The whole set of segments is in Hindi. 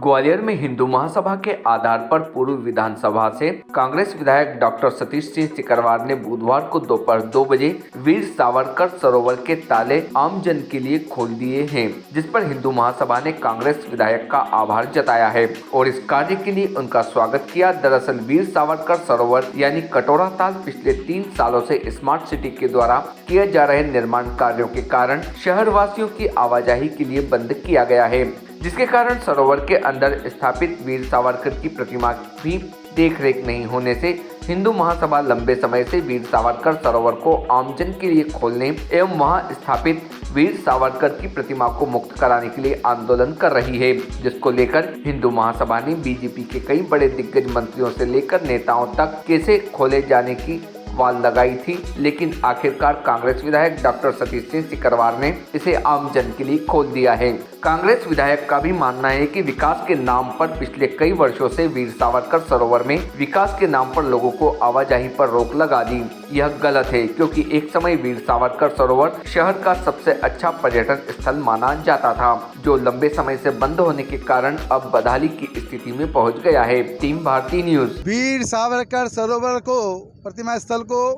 ग्वालियर में हिंदू महासभा के आधार पर पूर्व विधानसभा से कांग्रेस विधायक डॉक्टर सतीश सिंह सिकरवार ने बुधवार को दोपहर 2 बजे वीर सावरकर सरोवर के ताले आम जन के लिए खोल दिए हैं, जिस पर हिंदू महासभा ने कांग्रेस विधायक का आभार जताया है और इस कार्य के लिए उनका स्वागत किया। दरअसल वीर सावरकर सरोवर यानी कटोरा ताल पिछले 3 सालों से स्मार्ट सिटी के द्वारा किए जा रहे निर्माण कार्यों के कारण शहर वासियों की आवाजाही के लिए बंद किया गया है, जिसके कारण सरोवर के अंदर स्थापित वीर सावरकर की प्रतिमा भी देखरेख नहीं होने से हिंदू महासभा लंबे समय से वीर सावरकर सरोवर को आमजन के लिए खोलने एवं वहां स्थापित वीर सावरकर की प्रतिमा को मुक्त कराने के लिए आंदोलन कर रही है, जिसको लेकर हिंदू महासभा ने बीजेपी के कई बड़े दिग्गज मंत्रियों से लेकर नेताओं तक कैसे खोले जाने की वाल लगाई थी, लेकिन आखिरकार कांग्रेस विधायक डॉक्टर सतीश सिंह सिकरवार ने इसे आम जन के लिए खोल दिया है। कांग्रेस विधायक का भी मानना है कि विकास के नाम पर पिछले कई वर्षों से वीर सावरकर सरोवर में विकास के नाम पर लोगों को आवाजाही पर रोक लगा दी। यह गलत है, क्योंकि एक समय वीर सावरकर सरोवर शहर का सबसे अच्छा पर्यटन स्थल माना जाता था, जो लंबे समय से बंद होने के कारण अब बदहाली की स्थिति में पहुँच गया है। टीम भारतीय न्यूज। वीर सावरकर सरोवर को प्रतिमा स्थल को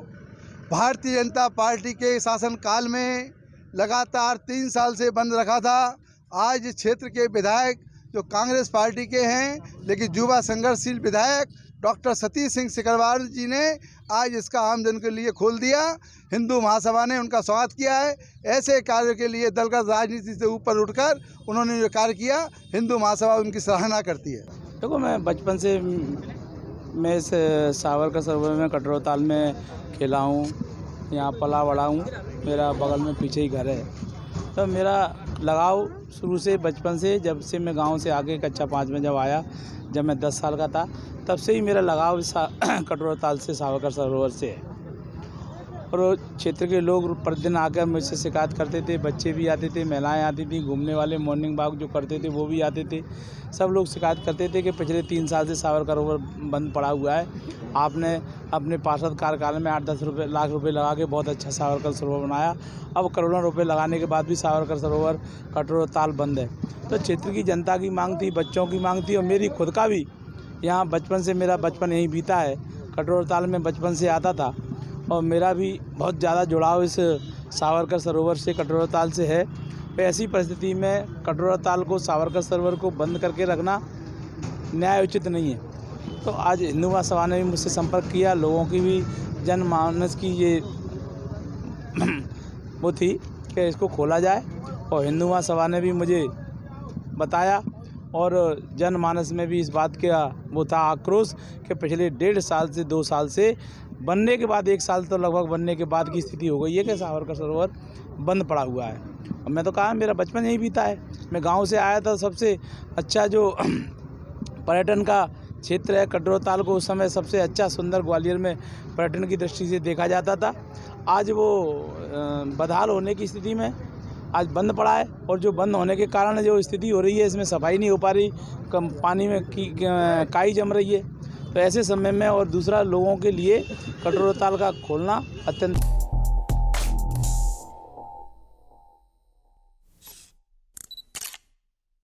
भारतीय जनता पार्टी के शासनकाल में लगातार 3 साल से बंद रखा था। आज इस क्षेत्र के विधायक जो कांग्रेस पार्टी के हैं, लेकिन युवा संघर्षशील विधायक डॉक्टर सतीश सिंह सिकरवार जी ने आज इसका आम जन के लिए खोल दिया। हिंदू महासभा ने उनका स्वागत किया है। ऐसे कार्य के लिए दलगत राजनीति से ऊपर उठकर उन्होंने जो कार्य किया, हिंदू महासभा उनकी सराहना करती है। देखो, मैं बचपन से मैं इस सावरकर सरोवर में कटोरा ताल में खेला हूँ, यहाँ पला बड़ा हूँ। मेरा बगल में पीछे ही घर है, तो मेरा लगाव शुरू से बचपन से, जब से मैं गांव से आके कक्षा 5 में जब आया, जब मैं 10 साल का था, तब से ही मेरा लगाव कटोरा ताल से सावरकर सरोवर से है। और क्षेत्र के लोग प्रतिदिन आकर मुझसे शिकायत करते थे, बच्चे भी आते थे, महिलाएं आती थी, घूमने वाले मॉर्निंग वॉक जो करते थे वो भी आते थे। सब लोग शिकायत करते थे कि पिछले 3 साल से सावरकर सरोवर बंद पड़ा हुआ है। आपने अपने पार्षद कार्यकाल में 8-10 लाख रुपए लगा के बहुत अच्छा सावरकर सरोवर बनाया। अब करोड़ों रुपए लगाने के बाद भी सावरकर सरोवर कटोरा ताल बंद है। तो क्षेत्र की जनता की मांग थी, बच्चों की मांग थी और मेरी खुद का भी। यहाँ बचपन से मेरा बचपन यहीं बीता है, कटोरा ताल में बचपन से आता था और मेरा भी बहुत ज़्यादा जुड़ाव इस सावरकर सरोवर से, कटोरा ताल से है। तो ऐसी परिस्थिति में कटोरा ताल को, सावरकर सरोवर को बंद करके रखना न्याय उचित नहीं है। तो आज हिंदू महासभा ने भी मुझसे संपर्क किया, लोगों की भी जनमानस की ये वो थी कि इसको खोला जाए, और हिंदू महासभा ने भी मुझे बताया और जनमानस में भी इस बात का वो था आक्रोश कि पिछले 1.5 साल से 2 साल से बनने के बाद, 1 साल तो लगभग बनने के बाद की स्थिति हो गई है कि सावरकर सरोवर बंद पड़ा हुआ है। और मैं तो कहा, मेरा बचपन यही बीता है। मैं गांव से आया था, सबसे अच्छा जो पर्यटन का क्षेत्र है कटोरा ताल को उस समय सबसे अच्छा सुंदर ग्वालियर में पर्यटन की दृष्टि से देखा जाता था। आज वो बदहाल होने की स्थिति में आज बंद पड़ा है, और जो बंद होने के कारण जो स्थिति हो रही है, इसमें सफाई नहीं हो पा रही, कम पानी में काई जम रही है। तो ऐसे समय में और दूसरा लोगों के लिए कटोरा ताल का खोलना अत्यंत